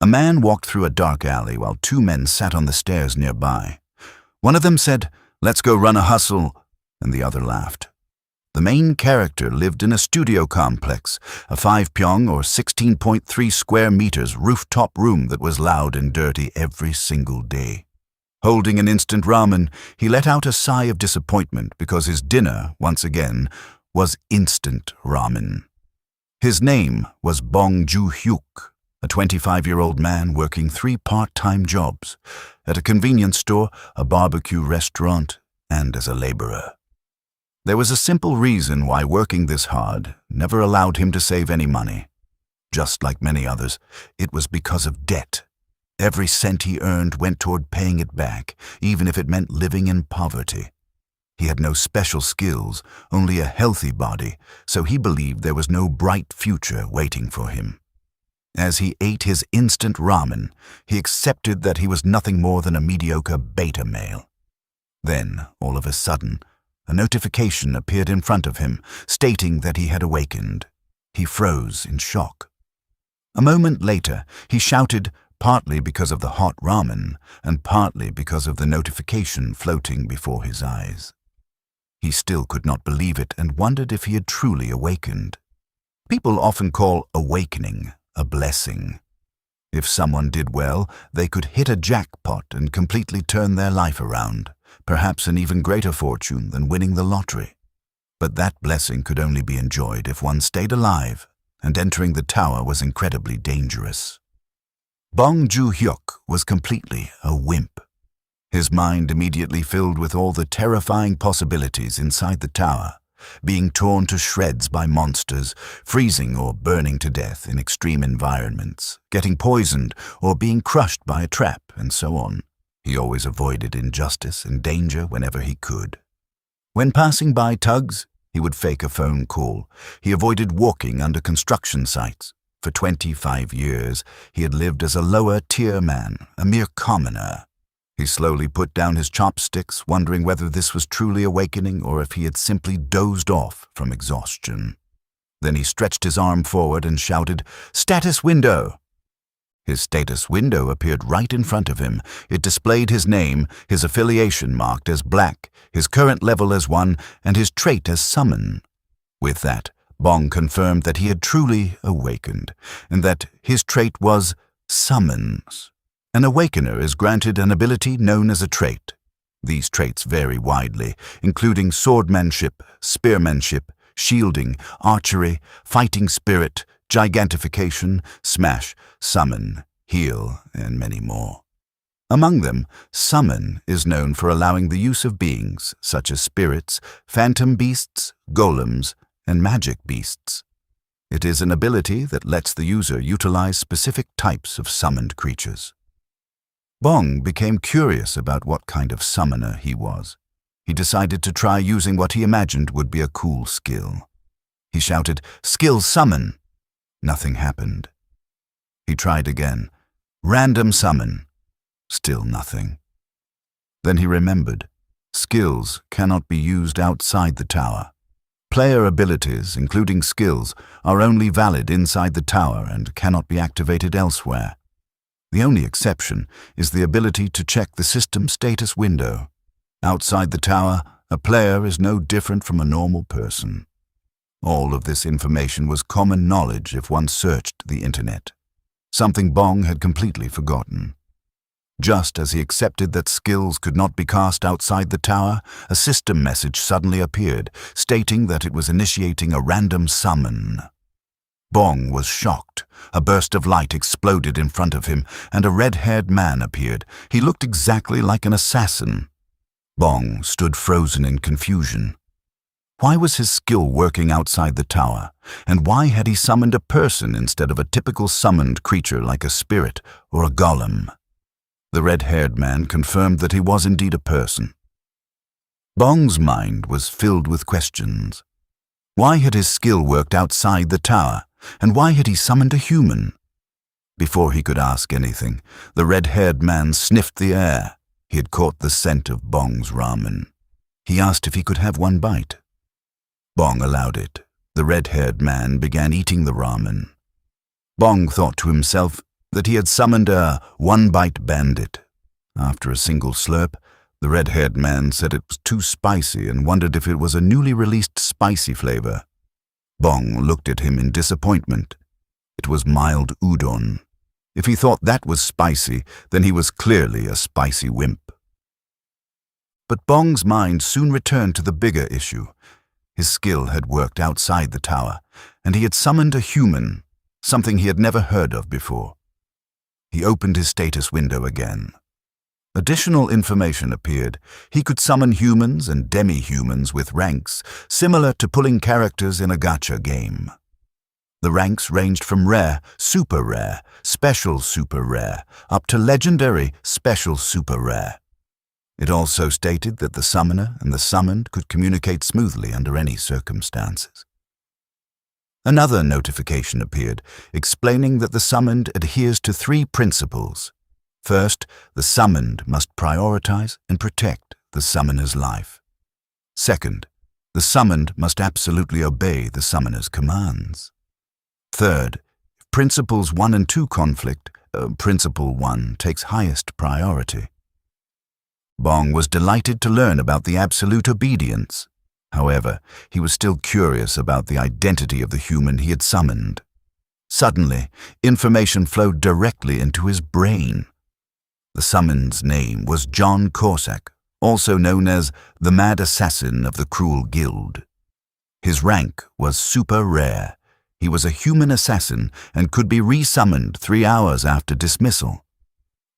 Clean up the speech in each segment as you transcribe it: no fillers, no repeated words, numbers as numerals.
A man walked through a dark alley while two men sat on the stairs nearby. One of them said, "Let's go run a hustle," and the other laughed. The main character lived in a studio complex, a 5 pyong or 16.3 square meters rooftop room that was loud and dirty every single day. Holding an instant ramen, he let out a sigh of disappointment because his dinner, once again, was instant ramen. His name was Bong Joo-hyuk, a 25-year-old man working 3 part-time jobs, at a convenience store, a barbecue restaurant, and as a laborer. There was a simple reason why working this hard never allowed him to save any money. Just like many others, it was because of debt. Every cent he earned went toward paying it back, even if it meant living in poverty. He had no special skills, only a healthy body, so he believed there was no bright future waiting for him. As he ate his instant ramen, he accepted that he was nothing more than a mediocre beta male. Then, all of a sudden, a notification appeared in front of him, stating that he had awakened. He froze in shock. A moment later, he shouted, partly because of the hot ramen, and partly because of the notification floating before his eyes. He still could not believe it and wondered if he had truly awakened. People often call awakening a blessing. If someone did well, they could hit a jackpot and completely turn their life around, perhaps an even greater fortune than winning the lottery. But that blessing could only be enjoyed if one stayed alive, and entering the tower was incredibly dangerous. Bong Joo-hyuk was completely a wimp. His mind immediately filled with all the terrifying possibilities inside the tower, being torn to shreds by monsters, freezing or burning to death in extreme environments, getting poisoned or being crushed by a trap, and so on. He always avoided injustice and danger whenever he could. When passing by tugs, he would fake a phone call. He avoided walking under construction sites. For 25 years, he had lived as a lower-tier man, a mere commoner. He slowly put down his chopsticks, wondering whether this was truly awakening or if he had simply dozed off from exhaustion. Then he stretched his arm forward and shouted, "Status window!" His status window appeared right in front of him. It displayed his name, his affiliation marked as black, his current level as 1, and his trait as summon. With that, Bong confirmed that he had truly awakened, and that his trait was summons. An awakener is granted an ability known as a trait. These traits vary widely, including swordsmanship, spearmanship, shielding, archery, fighting spirit, gigantification, smash, summon, heal, and many more. Among them, summon is known for allowing the use of beings such as spirits, phantom beasts, golems, and magic beasts. It is an ability that lets the user utilize specific types of summoned creatures. Bong became curious about what kind of summoner he was. He decided to try using what he imagined would be a cool skill. He shouted, "Skill summon!" Nothing happened. He tried again. Random summon. Still nothing. Then he remembered. Skills cannot be used outside the tower. Player abilities, including skills, are only valid inside the tower and cannot be activated elsewhere. The only exception is the ability to check the system status window. Outside the tower, a player is no different from a normal person. All of this information was common knowledge if one searched the internet, something Bong had completely forgotten. Just as he accepted that skills could not be cast outside the tower, a system message suddenly appeared, stating that it was initiating a random summon. Bong was shocked. A burst of light exploded in front of him, and a red-haired man appeared. He looked exactly like an assassin. Bong stood frozen in confusion. Why was his skill working outside the tower, and why had he summoned a person instead of a typical summoned creature like a spirit or a golem? The red-haired man confirmed that he was indeed a person. Bong's mind was filled with questions. Why had his skill worked outside the tower, and why had he summoned a human? Before he could ask anything, the red-haired man sniffed the air. He had caught the scent of Bong's ramen. He asked if he could have one bite. Bong allowed it. The red-haired man began eating the ramen. Bong thought to himself, that he had summoned a one-bite bandit. After a single slurp, the red-haired man said it was too spicy and wondered if it was a newly released spicy flavor. Bong looked at him in disappointment. It was mild udon. If he thought that was spicy, then he was clearly a spicy wimp. But Bong's mind soon returned to the bigger issue. His skill had worked outside the tower, and he had summoned a human, something he had never heard of before. He opened his status window again. Additional information appeared. He could summon humans and demi-humans with ranks, similar to pulling characters in a gacha game. The ranks ranged from rare, super rare, special super rare, up to legendary, special super rare. It also stated that the summoner and the summoned could communicate smoothly under any circumstances. Another notification appeared, explaining that the summoned adheres to 3 principles. First, the summoned must prioritize and protect the summoner's life. Second, the summoned must absolutely obey the summoner's commands. Third, if Principles 1 and 2 conflict, Principle 1 takes highest priority. Bong was delighted to learn about the absolute obedience. However, he was still curious about the identity of the human he had summoned. Suddenly, information flowed directly into his brain. The summoned's name was John Corsack, also known as the Mad Assassin of the Cruel Guild. His rank was super rare. He was a human assassin and could be resummoned 3 hours after dismissal.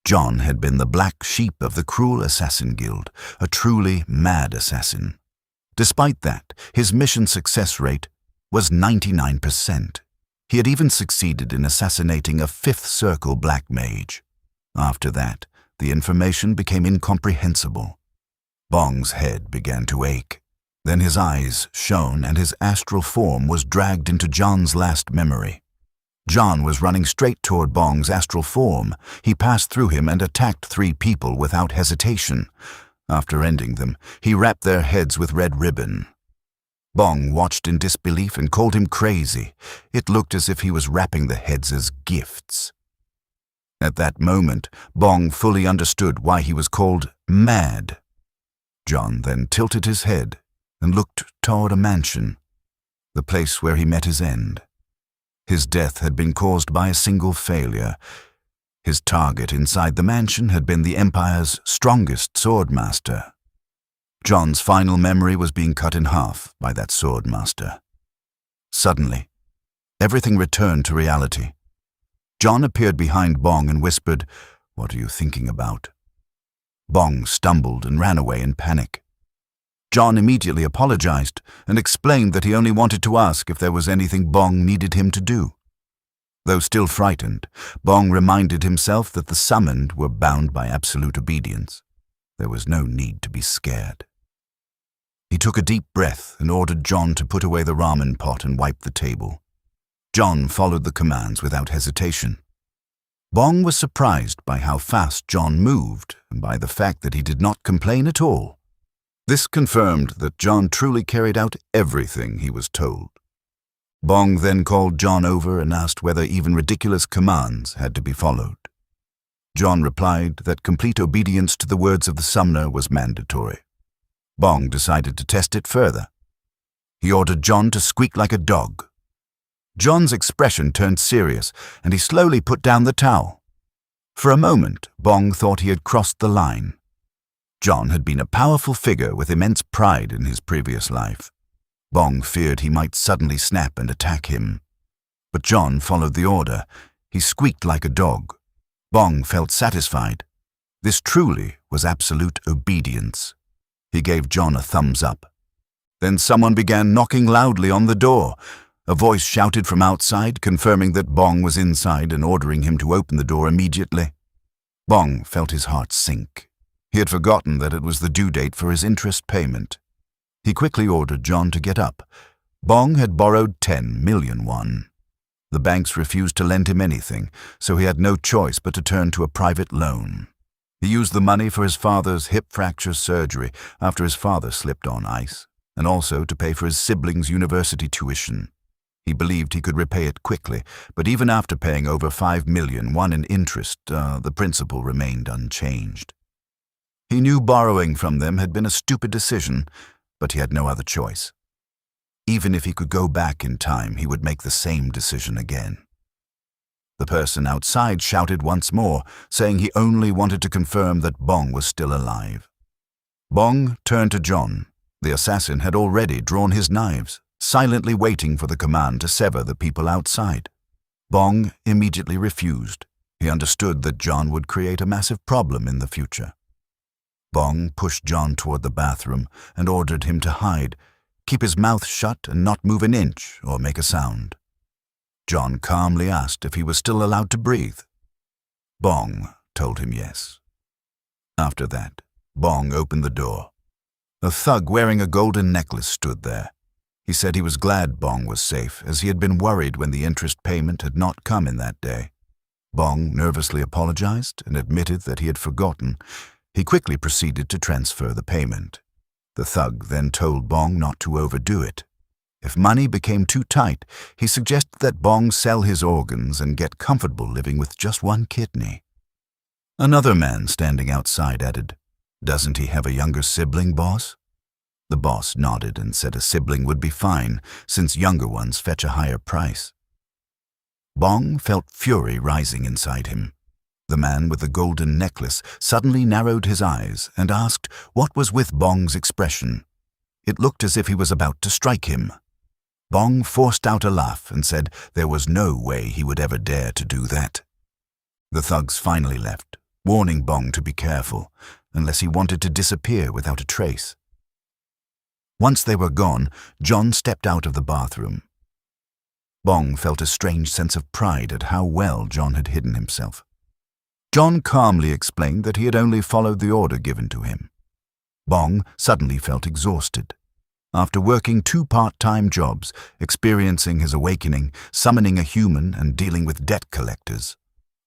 John had been the black sheep of the Cruel Assassin Guild, a truly mad assassin. Despite that, his mission success rate was 99%. He had even succeeded in assassinating a 5th Circle black mage. After that, the information became incomprehensible. Bong's head began to ache. Then his eyes shone and his astral form was dragged into John's last memory. John was running straight toward Bong's astral form. He passed through him and attacked 3 people without hesitation. After ending them, he wrapped their heads with red ribbon. Bong watched in disbelief and called him crazy. It looked as if he was wrapping the heads as gifts. At that moment, Bong fully understood why he was called mad. John then tilted his head and looked toward a mansion, the place where he met his end. His death had been caused by a single failure. His target inside the mansion had been the Empire's strongest swordmaster. John's final memory was being cut in half by that swordmaster. Suddenly, everything returned to reality. John appeared behind Bong and whispered, "What are you thinking about?" Bong stumbled and ran away in panic. John immediately apologized and explained that he only wanted to ask if there was anything Bong needed him to do. Though still frightened, Bong reminded himself that the summoned were bound by absolute obedience. There was no need to be scared. He took a deep breath and ordered John to put away the ramen pot and wipe the table. John followed the commands without hesitation. Bong was surprised by how fast John moved and by the fact that he did not complain at all. This confirmed that John truly carried out everything he was told. Bong then called John over and asked whether even ridiculous commands had to be followed. John replied that complete obedience to the words of the summoner was mandatory. Bong decided to test it further. He ordered John to squeak like a dog. John's expression turned serious, and he slowly put down the towel. For a moment, Bong thought he had crossed the line. John had been a powerful figure with immense pride in his previous life. Bong feared he might suddenly snap and attack him. But John followed the order. He squeaked like a dog. Bong felt satisfied. This truly was absolute obedience. He gave John a thumbs up. Then someone began knocking loudly on the door. A voice shouted from outside, confirming that Bong was inside and ordering him to open the door immediately. Bong felt his heart sink. He had forgotten that it was the due date for his interest payment. He quickly ordered John to get up. Bong had borrowed 10 million won. The banks refused to lend him anything, so he had no choice but to turn to a private loan. He used the money for his father's hip fracture surgery after his father slipped on ice, and also to pay for his siblings' university tuition. He believed he could repay it quickly, but even after paying over $5 million, won in interest, the principal remained unchanged. He knew borrowing from them had been a stupid decision, but he had no other choice. Even if he could go back in time, he would make the same decision again. The person outside shouted once more, saying he only wanted to confirm that Bong was still alive. Bong turned to John. The assassin had already drawn his knives, silently waiting for the command to sever the people outside. Bong immediately refused. He understood that John would create a massive problem in the future. Bong pushed John toward the bathroom and ordered him to hide, keep his mouth shut and not move an inch or make a sound. John calmly asked if he was still allowed to breathe. Bong told him yes. After that, Bong opened the door. A thug wearing a golden necklace stood there. He said he was glad Bong was safe, as he had been worried when the interest payment had not come in that day. Bong nervously apologized and admitted that he had forgotten. He quickly proceeded to transfer the payment. The thug then told Bong not to overdo it. If money became too tight, he suggested that Bong sell his organs and get comfortable living with just one kidney. Another man standing outside added, "Doesn't he have a younger sibling, boss?" The boss nodded and said a sibling would be fine, since younger ones fetch a higher price. Bong felt fury rising inside him. The man with the golden necklace suddenly narrowed his eyes and asked what was with Bong's expression. It looked as if he was about to strike him. Bong forced out a laugh and said there was no way he would ever dare to do that. The thugs finally left, warning Bong to be careful, unless he wanted to disappear without a trace. Once they were gone, John stepped out of the bathroom. Bong felt a strange sense of pride at how well John had hidden himself. John calmly explained that he had only followed the order given to him. Bong suddenly felt exhausted. After working 2 part-time jobs, experiencing his awakening, summoning a human, and dealing with debt collectors,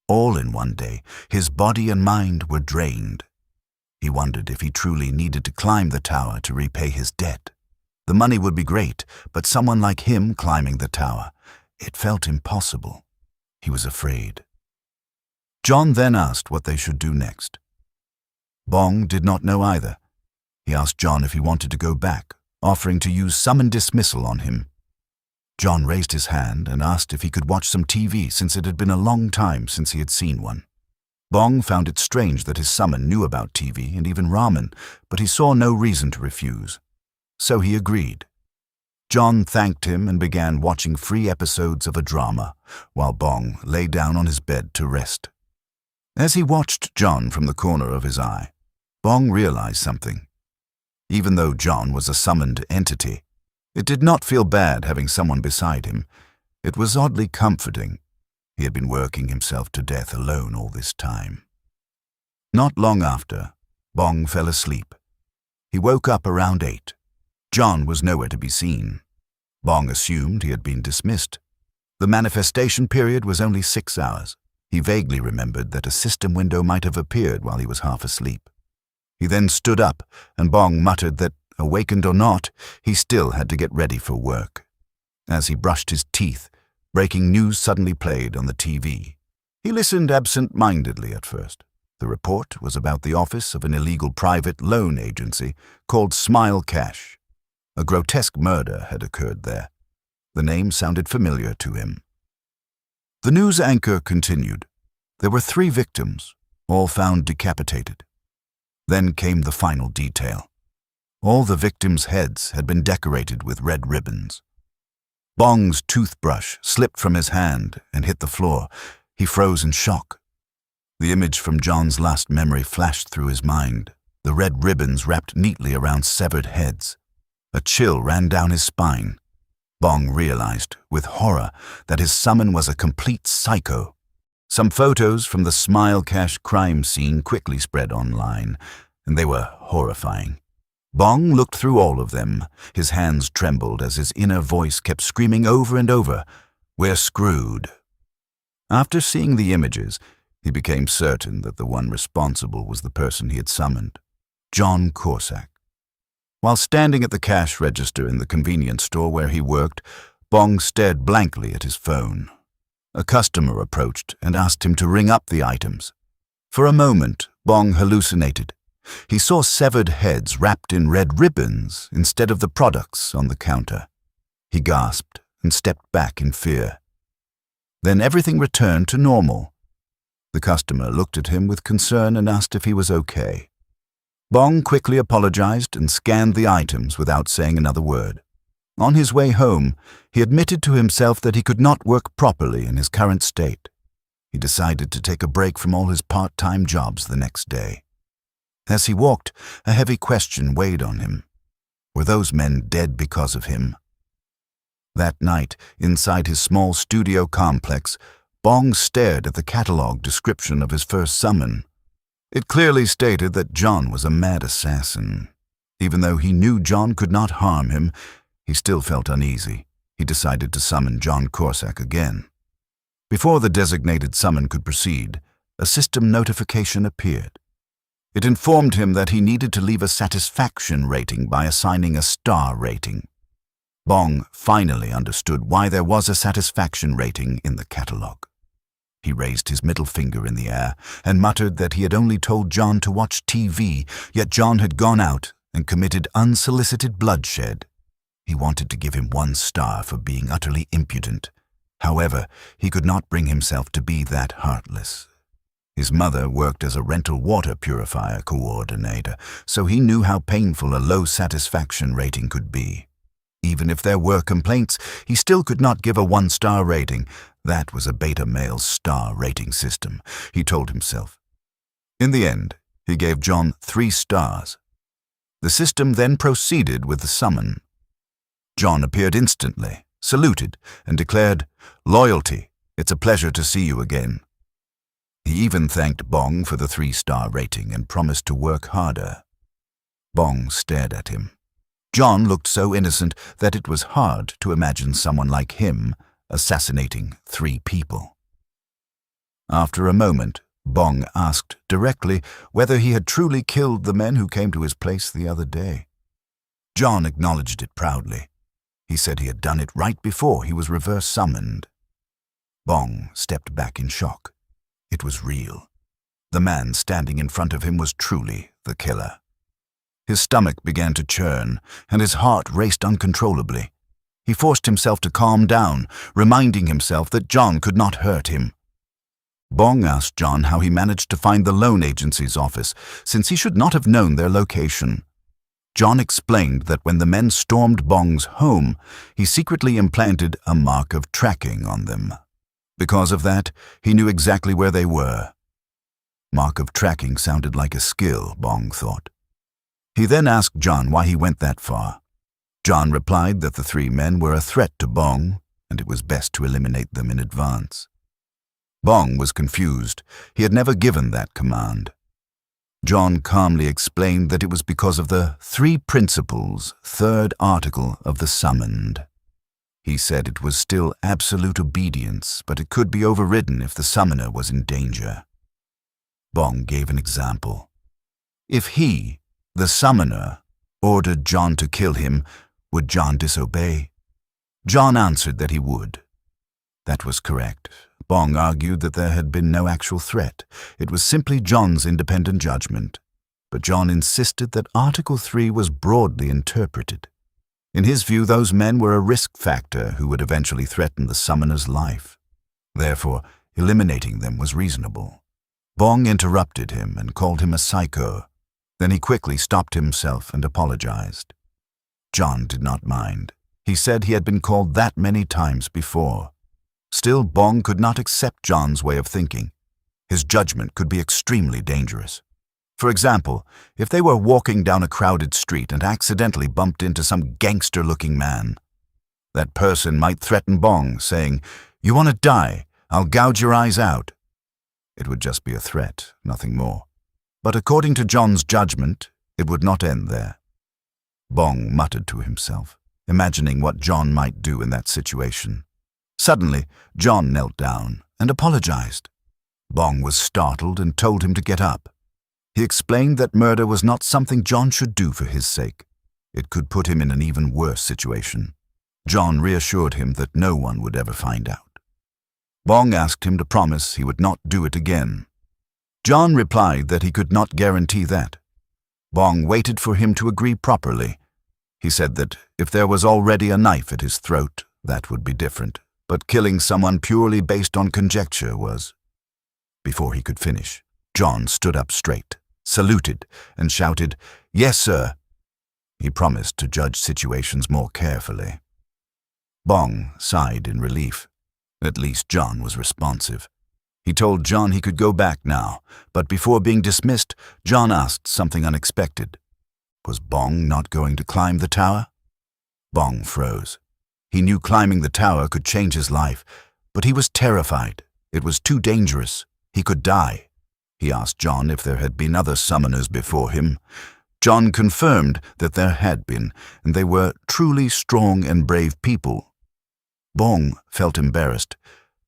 all in one day, his body and mind were drained. He wondered if he truly needed to climb the tower to repay his debt. The money would be great, but someone like him climbing the tower, it felt impossible. He was afraid. John then asked what they should do next. Bong did not know either. He asked John if he wanted to go back, offering to use summon dismissal on him. John raised his hand and asked if he could watch some TV, since it had been a long time since he had seen one. Bong found it strange that his summon knew about TV and even ramen, but he saw no reason to refuse. So he agreed. John thanked him and began watching free episodes of a drama, while Bong lay down on his bed to rest. As he watched John from the corner of his eye, Bong realized something. Even though John was a summoned entity, it did not feel bad having someone beside him. It was oddly comforting. He had been working himself to death alone all this time. Not long after, Bong fell asleep. He woke up around 8. John was nowhere to be seen. Bong assumed he had been dismissed. The manifestation period was only 6 hours. He vaguely remembered that a system window might have appeared while he was half asleep. He then stood up, and Bong muttered that, awakened or not, he still had to get ready for work. As he brushed his teeth, breaking news suddenly played on the TV. He listened absent-mindedly at first. The report was about the office of an illegal private loan agency called Smile Cash. A grotesque murder had occurred there. The name sounded familiar to him. The news anchor continued. There were 3 victims, all found decapitated. Then came the final detail. All the victims' heads had been decorated with red ribbons. Bong's toothbrush slipped from his hand and hit the floor. He froze in shock. The image from John's last memory flashed through his mind, the red ribbons wrapped neatly around severed heads. A chill ran down his spine. Bong realized, with horror, that his summon was a complete psycho. Some photos from the Smile Cash crime scene quickly spread online, and they were horrifying. Bong looked through all of them. His hands trembled as his inner voice kept screaming over and over, "We're screwed." After seeing the images, he became certain that the one responsible was the person he had summoned, John Corsack. While standing at the cash register in the convenience store where he worked, Bong stared blankly at his phone. A customer approached and asked him to ring up the items. For a moment, Bong hallucinated. He saw severed heads wrapped in red ribbons instead of the products on the counter. He gasped and stepped back in fear. Then everything returned to normal. The customer looked at him with concern and asked if he was okay. Bong quickly apologized and scanned the items without saying another word. On his way home, he admitted to himself that he could not work properly in his current state. He decided to take a break from all his part-time jobs the next day. As he walked, a heavy question weighed on him. Were those men dead because of him? That night, inside his small studio complex, Bong stared at the catalog description of his first summon. It clearly stated that John was a mad assassin. Even though he knew John could not harm him, he still felt uneasy. He decided to summon John Corsack again. Before the designated summon could proceed, a system notification appeared. It informed him that he needed to leave a satisfaction rating by assigning a star rating. Bong finally understood why there was a satisfaction rating in the catalog. He raised his middle finger in the air and muttered that he had only told John to watch TV, yet John had gone out and committed unsolicited bloodshed. He wanted to give him 1 star for being utterly impudent. However, he could not bring himself to be that heartless. His mother worked as a rental water purifier coordinator, so he knew how painful a low satisfaction rating could be. Even if there were complaints, he still could not give a 1-star rating. That was a beta male's star rating system, he told himself. In the end, he gave John 3 stars. The system then proceeded with the summon. John appeared instantly, saluted, and declared, "Loyalty, it's a pleasure to see you again." He even thanked Bong for the 3-star rating and promised to work harder. Bong stared at him. John looked so innocent that it was hard to imagine someone like him assassinating 3 people. After a moment, Bong asked directly whether he had truly killed the men who came to his place the other day. John acknowledged it proudly. He said he had done it right before he was reverse summoned. Bong stepped back in shock. It was real. The man standing in front of him was truly the killer. His stomach began to churn, and his heart raced uncontrollably. He forced himself to calm down, reminding himself that John could not hurt him. Bong asked John how he managed to find the loan agency's office, since he should not have known their location. John explained that when the men stormed Bong's home, he secretly implanted a mark of tracking on them. Because of that, he knew exactly where they were. Mark of tracking sounded like a skill, Bong thought. He then asked John why he went that far. John replied that the 3 men were a threat to Bong, and it was best to eliminate them in advance. Bong was confused. He had never given that command. John calmly explained that it was because of the 3 principles, 3rd article of the summoned. He said it was still absolute obedience, but it could be overridden if the summoner was in danger. Bong gave an example. If he, the summoner, ordered John to kill him, would John disobey? John answered that he would. That was correct. Bong argued that there had been no actual threat. It was simply John's independent judgment. But John insisted that Article 3 was broadly interpreted. In his view, those men were a risk factor who would eventually threaten the summoner's life. Therefore, eliminating them was reasonable. Bong interrupted him and called him a psycho. Then he quickly stopped himself and apologized. John did not mind. He said he had been called that many times before. Still, Bong could not accept John's way of thinking. His judgment could be extremely dangerous. For example, if they were walking down a crowded street and accidentally bumped into some gangster-looking man, that person might threaten Bong, saying, "You want to die? I'll gouge your eyes out." It would just be a threat, nothing more. But according to John's judgment, it would not end there. Bong muttered to himself, imagining what John might do in that situation. Suddenly, John knelt down and apologized. Bong was startled and told him to get up. He explained that murder was not something John should do for his sake. It could put him in an even worse situation. John reassured him that no one would ever find out. Bong asked him to promise he would not do it again. John replied that he could not guarantee that. Bong waited for him to agree properly. He said that if there was already a knife at his throat, that would be different, but killing someone purely based on conjecture was. Before he could finish, John stood up straight, saluted, and shouted, "Yes, sir." He promised to judge situations more carefully. Bong sighed in relief. At least John was responsive. He told John he could go back now, but before being dismissed, John asked something unexpected. Was Bong not going to climb the tower? Bong froze. He knew climbing the tower could change his life, but he was terrified. It was too dangerous. He could die. He asked John if there had been other summoners before him. John confirmed that there had been, and they were truly strong and brave people. Bong felt embarrassed.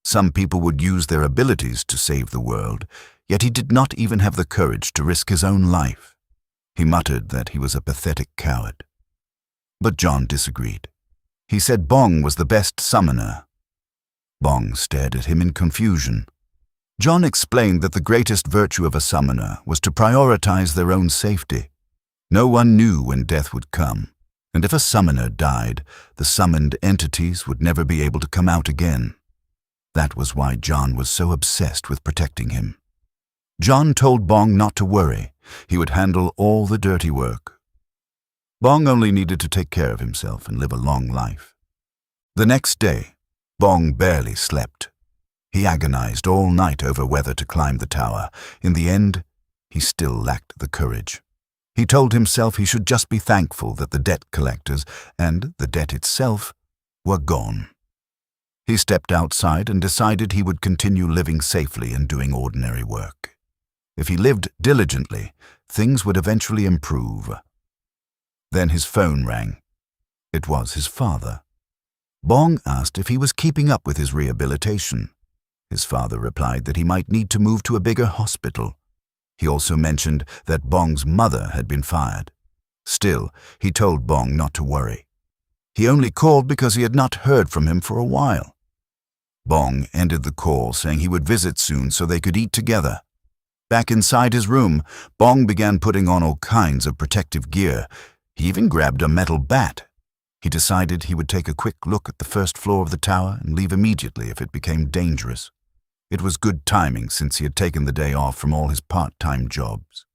Some people would use their abilities to save the world, yet he did not even have the courage to risk his own life. He muttered that he was a pathetic coward. But John disagreed. He said Bong was the best summoner. Bong stared at him in confusion. John explained that the greatest virtue of a summoner was to prioritize their own safety. No one knew when death would come, and if a summoner died, the summoned entities would never be able to come out again. That was why John was so obsessed with protecting him. John told Bong not to worry. He would handle all the dirty work. Bong only needed to take care of himself and live a long life. The next day, Bong barely slept. He agonized all night over whether to climb the tower. In the end, he still lacked the courage. He told himself he should just be thankful that the debt collectors and the debt itself were gone. He stepped outside and decided he would continue living safely and doing ordinary work. If he lived diligently, things would eventually improve. Then his phone rang. It was his father. Bong asked if he was keeping up with his rehabilitation. His father replied that he might need to move to a bigger hospital. He also mentioned that Bong's mother had been fired. Still, he told Bong not to worry. He only called because he had not heard from him for a while. Bong ended the call saying he would visit soon so they could eat together. Back inside his room, Bong began putting on all kinds of protective gear. He even grabbed a metal bat. He decided he would take a quick look at the first floor of the tower and leave immediately if it became dangerous. It was good timing since he had taken the day off from all his part-time jobs.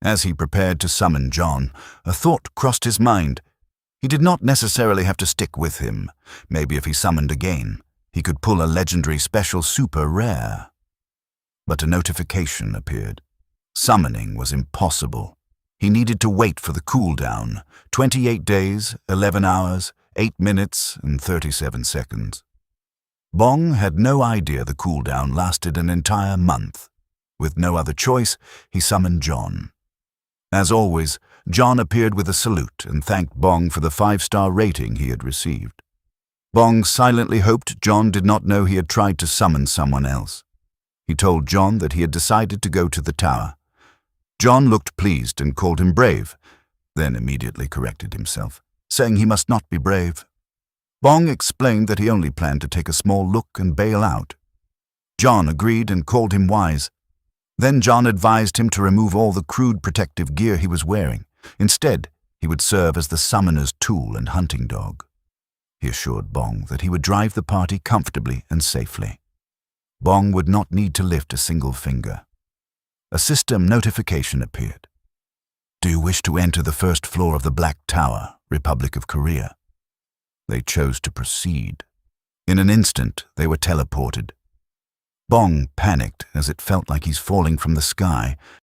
As he prepared to summon John, a thought crossed his mind. He did not necessarily have to stick with him. Maybe if he summoned again, he could pull a legendary special super rare. But a notification appeared. Summoning was impossible. He needed to wait for the cooldown, 28 days, 11 hours, 8 minutes, and 37 seconds. Bong had no idea the cooldown lasted an entire month. With no other choice, he summoned John. As always, John appeared with a salute and thanked Bong for the 5-star rating he had received. Bong silently hoped John did not know he had tried to summon someone else. He told John that he had decided to go to the tower. John looked pleased and called him brave, then immediately corrected himself, saying he must not be brave. Bong explained that he only planned to take a small look and bail out. John agreed and called him wise. Then John advised him to remove all the crude protective gear he was wearing. Instead, he would serve as the summoner's tool and hunting dog. He assured Bong that he would drive the party comfortably and safely. Bong would not need to lift a single finger. A system notification appeared. "Do you wish to enter the first floor of the Black Tower, Republic of Korea?" They chose to proceed. In an instant, they were teleported. Bong panicked as it felt like he's falling from the sky.